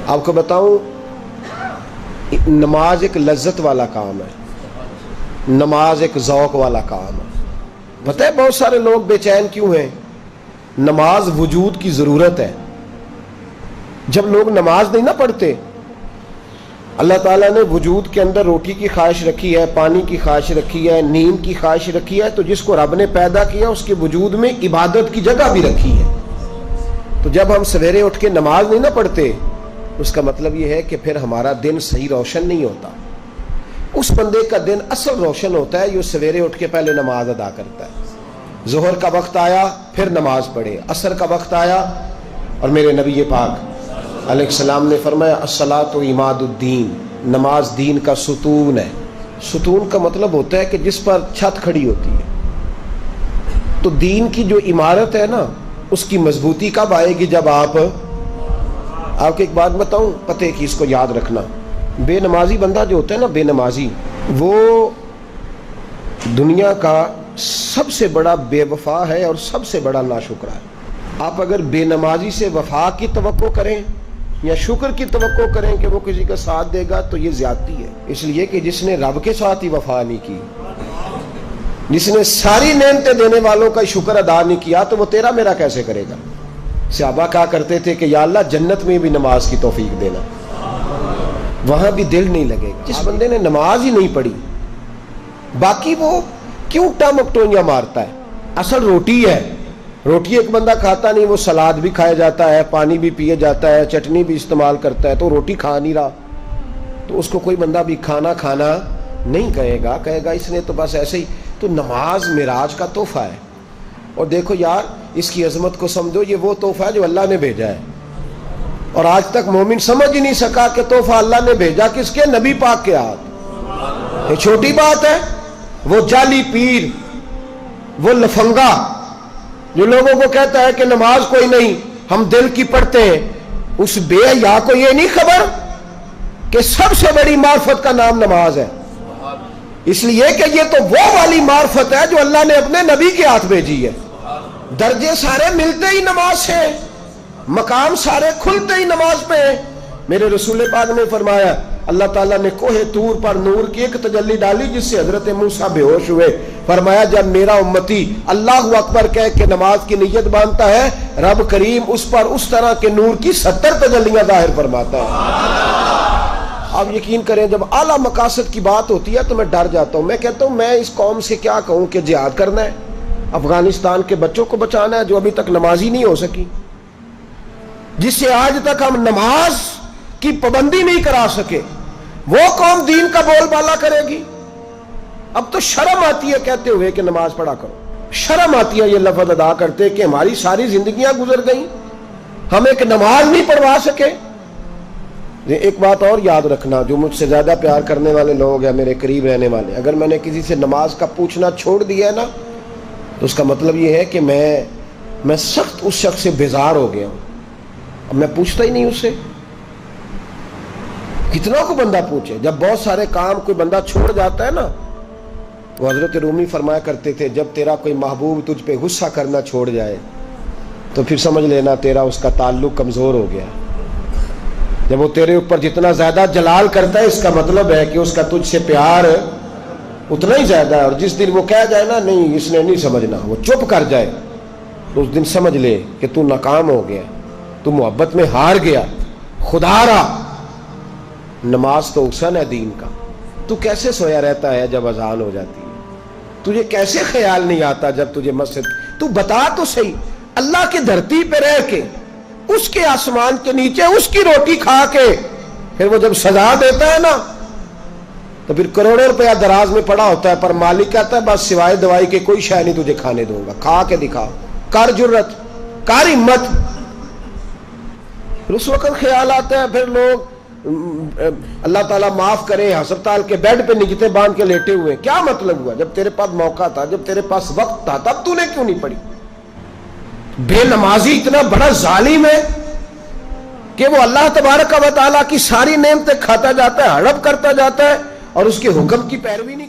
آپ کو بتاؤں، نماز ایک لذت والا کام ہے، نماز ایک ذوق والا کام ہے۔ پتہ ہے بہت سارے لوگ بے چین کیوں ہیں؟ نماز وجود کی ضرورت ہے۔ جب لوگ نماز نہیں نہ پڑھتے، اللہ تعالیٰ نے وجود کے اندر روٹی کی خواہش رکھی ہے، پانی کی خواہش رکھی ہے، نیند کی خواہش رکھی ہے، تو جس کو رب نے پیدا کیا اس کے وجود میں عبادت کی جگہ بھی رکھی ہے۔ تو جب ہم سویرے اٹھ کے نماز نہیں نہ پڑھتے، اس کا مطلب یہ ہے کہ پھر ہمارا دن صحیح روشن نہیں ہوتا۔ اس بندے کا دن اصل روشن ہوتا ہے جو سویرے اٹھ کے پہلے نماز ادا کرتا ہے۔ ظہر کا وقت آیا پھر نماز پڑھے، عصر کا وقت آیا، اور میرے نبی پاک علیہ السلام نے فرمایا الصلاۃ عماد الدین، نماز دین کا ستون ہے۔ ستون کا مطلب ہوتا ہے کہ جس پر چھت کھڑی ہوتی ہے۔ تو دین کی جو عمارت ہے نا، اس کی مضبوطی کب آئے گی؟ جب آپ کو ایک بات بتاؤں، پتہ کی اس کو یاد رکھنا، بے نمازی بندہ جو ہوتا ہے نا، بے نمازی، وہ دنیا کا سب سے بڑا بے وفا ہے اور سب سے بڑا ناشکرا ہے۔ آپ اگر بے نمازی سے وفا کی توقع کریں یا شکر کی توقع کریں کہ وہ کسی کا ساتھ دے گا، تو یہ زیادتی ہے۔ اس لیے کہ جس نے رب کے ساتھ ہی وفا نہیں کی، جس نے ساری نعمتیں دینے والوں کا شکر ادا نہیں کیا، تو وہ تیرا میرا کیسے کرے گا؟ صحابہ کہا کرتے تھے کہ یا اللہ جنت میں بھی نماز کی توفیق دینا، وہاں بھی دل نہیں لگے گا۔ جس بندے نے نماز ہی نہیں پڑھی، باقی وہ کیوں ٹمکٹوئیاں مارتا ہے؟ اصل روٹی ہے، روٹی ایک بندہ کھاتا نہیں، وہ سلاد بھی کھایا جاتا ہے، پانی بھی پیے جاتا ہے، چٹنی بھی استعمال کرتا ہے، تو روٹی کھا نہیں رہا، تو اس کو کوئی بندہ بھی کھانا نہیں کہے گا، کہے گا اس نے تو بس ایسے ہی۔ تو نماز معراج کا تحفہ ہے، اور دیکھو یار اس کی عظمت کو سمجھو، یہ وہ تحفہ ہے جو اللہ نے بھیجا ہے، اور آج تک مومن سمجھ ہی نہیں سکا کہ تحفہ اللہ نے بھیجا کس کے؟ نبی پاک کے ہاتھ۔ یہ چھوٹی بات ہے؟ وہ جعلی پیر، وہ لفنگا جو لوگوں کو کہتا ہے کہ نماز کوئی نہیں، ہم دل کی پڑھتے ہیں، اس بے حیا کو یہ نہیں خبر کہ سب سے بڑی معرفت کا نام نماز ہے؟ اس لیے کہ یہ تو وہ والی معرفت ہے جو اللہ نے اپنے نبی کے ہاتھ بھیجی ہے۔ درجے سارے ملتے ہی نماز سے، مقام سارے کھلتے ہی نماز پہ ہیں۔ میرے رسول پاک نے فرمایا اللہ تعالیٰ نے کوہ طور پر نور کی ایک تجلی ڈالی جس سے حضرت موسیٰ بے ہوش ہوئے۔ فرمایا جب میرا امتی اللہ اکبر کہہ کے نماز کی نیت باندھتا ہے، رب کریم اس پر اس طرح کے نور کی 70 تجلیاں ظاہر فرماتا ہے۔ آپ یقین کریں جب اعلیٰ مقاصد کی بات ہوتی ہے تو میں ڈر جاتا ہوں۔ میں کہتا ہوں میں اس قوم سے کیا کہوں کہ جہاد کرنا ہے، افغانستان کے بچوں کو بچانا ہے جو ابھی تک نمازی نہیں ہو سکی، جس سے آج تک ہم نماز کی پابندی نہیں کرا سکے، وہ قوم دین کا بول بالا کرے گی؟ اب تو شرم آتی ہے کہتے ہوئے کہ نماز پڑھا کرو، شرم آتی ہے یہ لفظ ادا کرتے کہ ہماری ساری زندگیاں گزر گئیں، ہم ایک نماز نہیں پڑھوا سکے۔ ایک بات اور یاد رکھنا، جو مجھ سے زیادہ پیار کرنے والے لوگ ہیں، میرے قریب رہنے والے، اگر میں نے کسی سے نماز کا پوچھنا چھوڑ دیا ہے نا، تو اس کا مطلب یہ ہے کہ میں سخت اس شخص سے بیزار ہو گیا ہوں، اب میں پوچھتا ہی نہیں اس سے۔ کتنا کو بندہ پوچھے؟ جب بہت سارے کام کوئی بندہ چھوڑ جاتا ہے نا، تو حضرت رومی فرمایا کرتے تھے جب تیرا کوئی محبوب تجھ پہ غصہ کرنا چھوڑ جائے تو پھر سمجھ لینا تیرا اس کا تعلق کمزور ہو گیا۔ جب وہ تیرے اوپر جتنا زیادہ جلال کرتا ہے، اس کا مطلب ہے کہ اس کا تجھ سے پیار اتنا ہی زیادہ ہے، اور جس دن وہ کہہ جائے نا نہیں اس نے نہیں سمجھنا، وہ چپ کر جائے، تو اس دن سمجھ لے کہ تو ناکام ہو گیا، تو محبت میں ہار گیا، خدا را۔ نماز تو حسن ہے دین کا۔ تو کیسے سویا رہتا ہے جب اذان ہو جاتی ہے؟ تجھے کیسے خیال نہیں آتا جب تجھے مسجد؟ تو بتا تو صحیح، اللہ کی دھرتی پہ رہ کے، اس کے آسمان کے نیچے اس کی روٹی کھا کے، پھر وہ جب سزا دیتا ہے نا تو پھر کروڑوں روپیہ دراز میں پڑا ہوتا ہے، پر مالک کہتا ہے بس سوائے دوائی کے کوئی شے نہیں تجھے کھانے دوں گا، کھا کے دکھا، کر جرت، کر ہمت۔ پھر اس وقت خیال آتا ہے، پھر لوگ اللہ تعالیٰ معاف کرے ہسپتال کے بیڈ پہ نگتے باندھ کے لیٹے ہوئے، کیا مطلب ہوا؟ جب تیرے پاس موقع تھا، جب تیرے پاس وقت تھا، تب تو نے کیوں نہیں پڑھی؟ بے نمازی اتنا بڑا ظالم ہے کہ وہ اللہ تبارک و تعالیٰ کی ساری نعمتیں کھاتا جاتا ہے، ہڑپ کرتا جاتا ہے، اور اس کے حکم کی پیروی نہیں